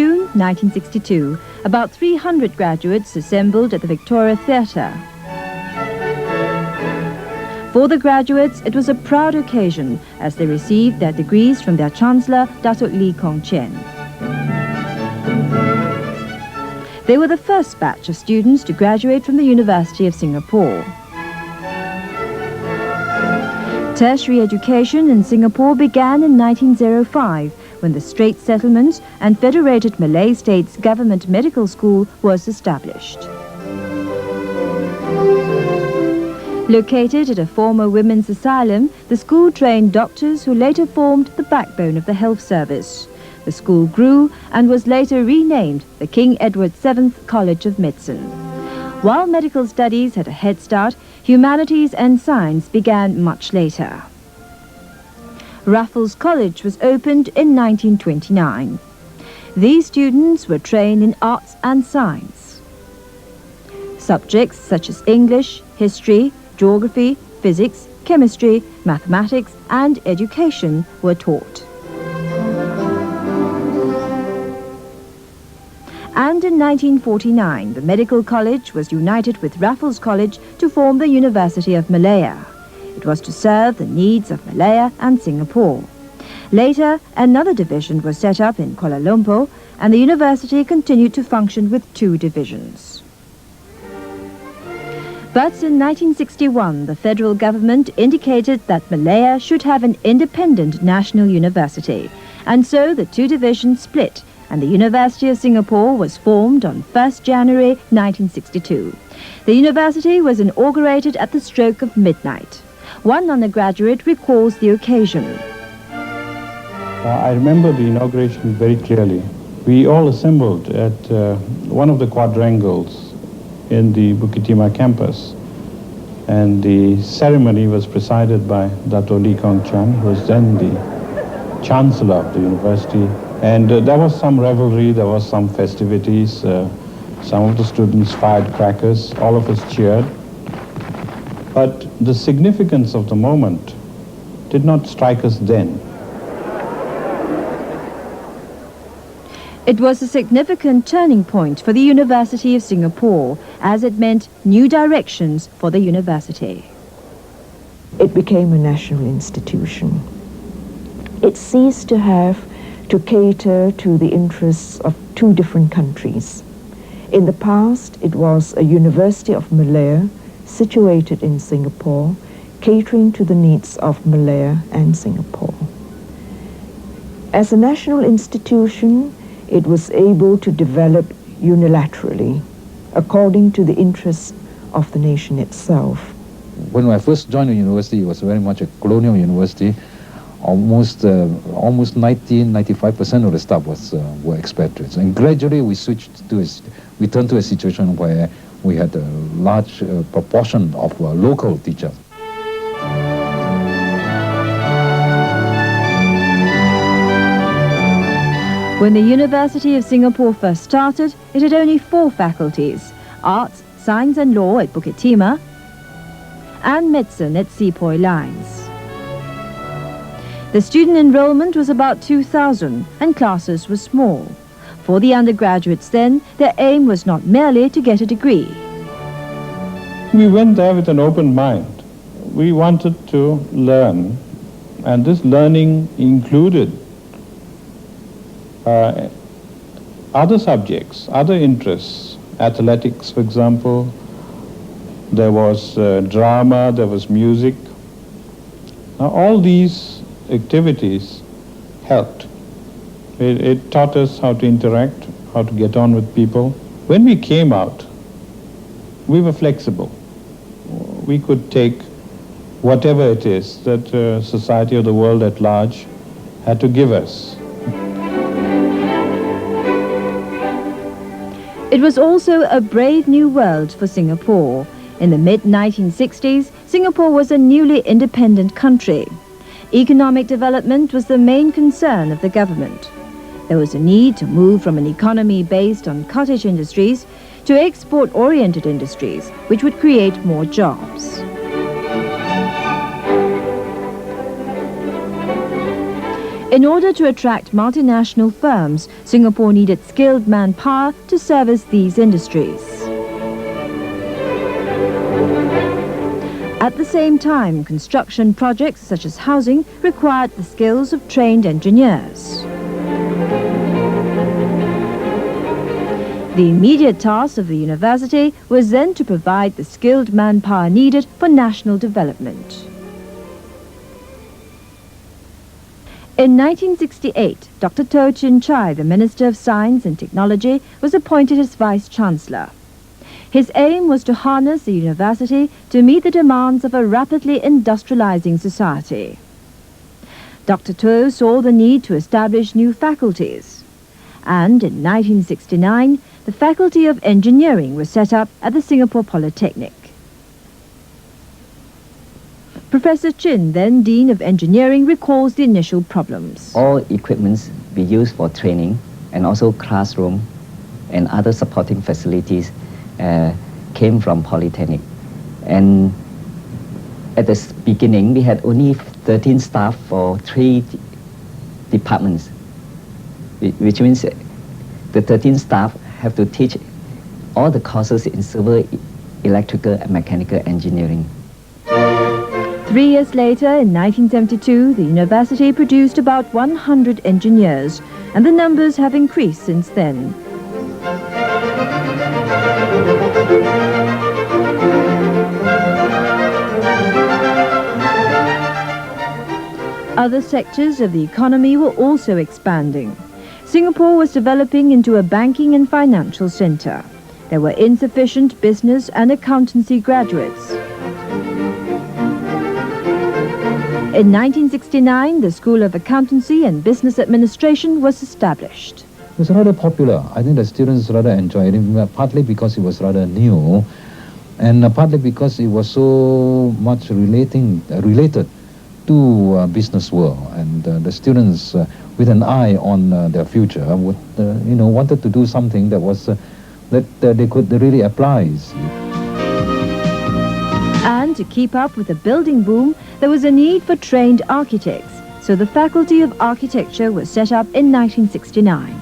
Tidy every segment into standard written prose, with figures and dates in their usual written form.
June 1962, about 300 graduates assembled at the Victoria Theatre. For the graduates, it was a proud occasion as they received their degrees from their Chancellor, Datuk Lee Kong Chian. They were the first batch of students to graduate from the University of Singapore. Tertiary education in Singapore began in 1905 when the Straits Settlements and Federated Malay States Government Medical School was established. Located at a former women's asylum, the school trained doctors who later formed the backbone of the health service. The school grew and was later renamed the King Edward VII College of Medicine. While medical studies had a head start, humanities and science began much later. Raffles College was opened in 1929. These students were trained in arts and science. Subjects such as English, history, geography, physics, chemistry, mathematics and education were taught. And in 1949, the Medical College was united with Raffles College to form the University of Malaya. It was to serve the needs of Malaya and Singapore. Later, another division was set up in Kuala Lumpur, and the university continued to function with 2 divisions. But in 1961, the federal government indicated that Malaya should have an independent national university, and so the 2 divisions split, and the University of Singapore was formed on 1st January 1962. The university was inaugurated at the stroke of midnight. One undergraduate recalls the occasion. I remember the inauguration very clearly. We all assembled at one of the quadrangles in the Bukit Timah campus, and the ceremony was presided by Dato' Lee Kong Chian, who was then the Chancellor of the university. And there was some revelry, there was some festivities. Some of the students fired crackers, all of us cheered. But the significance of the moment did not strike us then. It was a significant turning point for the University of Singapore, as it meant new directions for the university. It became a national institution. It ceased to have to cater to the interests of 2 different countries. In the past, it was a University of Malaya situated in Singapore, catering to the needs of Malaya and Singapore. As a national institution, it was able to develop unilaterally, according to the interests of the nation itself. When I first joined the university, it was very much a colonial university. Almost 95% of the staff were expatriates, and gradually we turned to a situation where we had a large proportion of local teachers. When the University of Singapore first started, it had only 4 faculties: Arts, Science and Law at Bukit Timah, and Medicine at Sepoy Lines. The student enrollment was about 2,000 and classes were small. For the undergraduates then, their aim was not merely to get a degree. We went there with an open mind. We wanted to learn, and this learning included other subjects, other interests. Athletics, for example. There was drama, there was music. Now all these activities helped. It taught us how to interact, how to get on with people. When we came out, we were flexible. We could take whatever it is that society or the world at large had to give us. It was also a brave new world for Singapore. In the mid-1960s, Singapore was a newly independent country. Economic development was the main concern of the government. There was a need to move from an economy based on cottage industries to export-oriented industries, which would create more jobs. In order to attract multinational firms, Singapore needed skilled manpower to service these industries. At the same time, construction projects such as housing required the skills of trained engineers. The immediate task of the university was then to provide the skilled manpower needed for national development. In 1968, Dr. Toh Chin Chai, the Minister of Science and Technology, was appointed as Vice-Chancellor. His aim was to harness the university to meet the demands of a rapidly industrializing society. Dr. Toh saw the need to establish new faculties, and in 1969, the Faculty of Engineering was set up at the Singapore Polytechnic. Professor Chin, then Dean of Engineering, recalls the initial problems. All equipments be used for training, and also classroom and other supporting facilities came from Polytechnic. And at the beginning, we had only 13 staff for 3 departments, which means the 13 staff have to teach all the courses in civil, electrical and mechanical engineering. 3 years later, in 1972, the university produced about 100 engineers, and the numbers have increased since then. Other sectors of the economy were also expanding. Singapore was developing into a banking and financial center. There were insufficient business and accountancy graduates. In 1969, the School of Accountancy and Business Administration was established. It was rather popular. I think the students rather enjoyed it, partly because it was rather new, and partly because it was so much related to business world, and the students, with an eye on their future, would wanted to do something that was that they could really apply. And to keep up with the building boom, there was a need for trained architects, so the Faculty of Architecture was set up in 1969.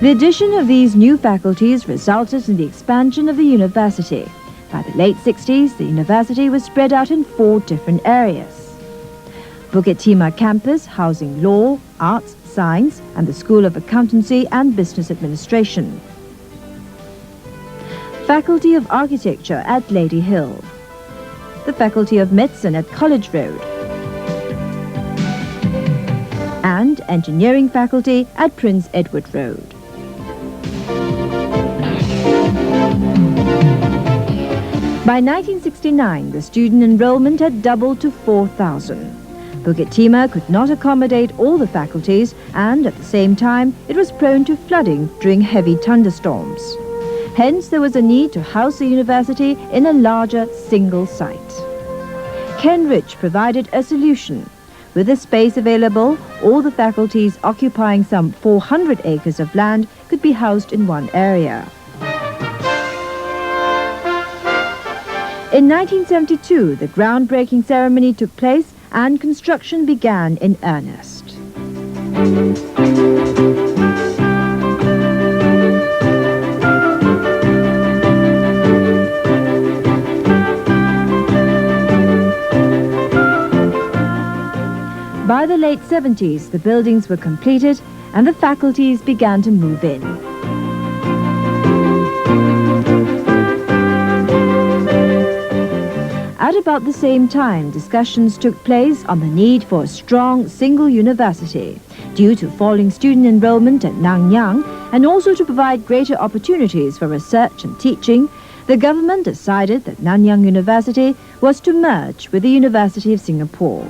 The addition of these new faculties resulted in the expansion of the university. By the late 60s, the university was spread out in 4 different areas. Bukit Timah campus housing law, arts, science, and the School of Accountancy and Business Administration. Faculty of Architecture at Lady Hill. The Faculty of Medicine at College Road. And Engineering Faculty at Prince Edward Road. By 1969, the student enrollment had doubled to 4,000. Bukit Timah could not accommodate all the faculties, and at the same time, it was prone to flooding during heavy thunderstorms. Hence, there was a need to house the university in a larger single site. Ken Rich provided a solution. With the space available, all the faculties occupying some 400 acres of land could be housed in one area. In 1972, the groundbreaking ceremony took place and construction began in earnest. By the late 70s, the buildings were completed and the faculties began to move in. At about the same time, discussions took place on the need for a strong single university due to falling student enrollment at Nanyang, and also to provide greater opportunities for research and teaching. The government decided that Nanyang University was to merge with the University of Singapore.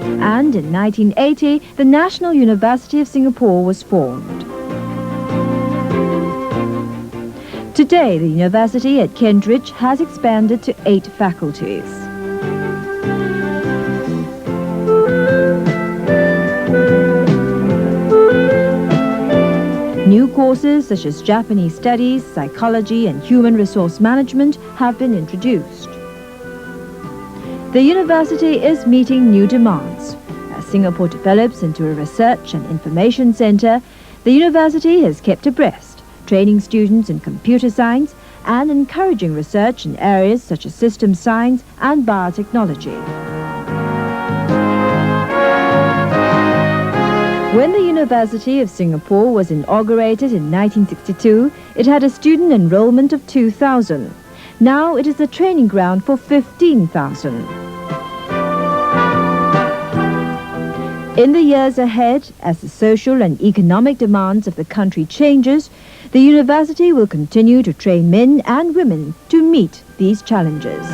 And in 1980, the National University of Singapore was formed. Today, the university at Kentridge has expanded to 8 faculties. New courses such as Japanese studies, psychology and human resource management have been introduced. The university is meeting new demands. Singapore develops into a research and information centre, the university has kept abreast, training students in computer science and encouraging research in areas such as system science and biotechnology. When the University of Singapore was inaugurated in 1962, it had a student enrollment of 2,000. Now it is a training ground for 15,000. In the years ahead, as the social and economic demands of the country changes, the university will continue to train men and women to meet these challenges.